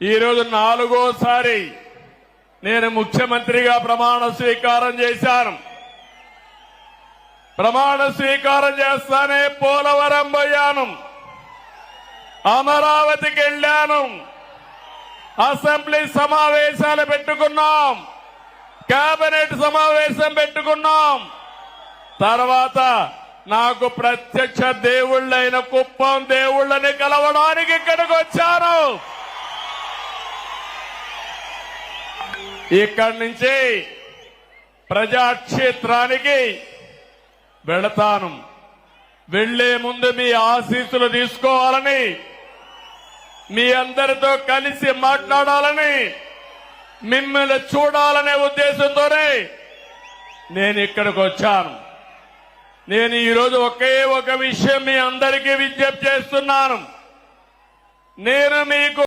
ఈరోజు 4వసారి నేను ముఖ్యమంత్రిగా ప్రమాణ స్వీకారం చేశాను. ప్రమాణ స్వీకారం చేస్తానే పోలవరం పోయాను, అమరావతికి వెళ్ళాను, అసెంబ్లీ సమావేశాలు పెట్టుకున్నాం, కేబినెట్ సమావేశం పెట్టుకున్నాం. తర్వాత నాకు ప్రత్యక్ష దేవుళ్ళైన కుప్పం దేవుళ్ళని కలవడానికి ఇక్కడికి వచ్చాను. ఇక్కడి నుంచి ప్రజాక్షేత్రానికి వెళతాను. వెళ్లే ముందు మీ ఆశీస్సులు తీసుకోవాలని, మీ అందరితో కలిసి మాట్లాడాలని, మిమ్మల్ని చూడాలనే ఉద్దేశంతోనే నేను ఇక్కడికి వచ్చాను. నేను ఈరోజు ఒకే ఒక విషయం మీ అందరికీ విజ్ఞప్తి చేస్తున్నాను. నేను మీకు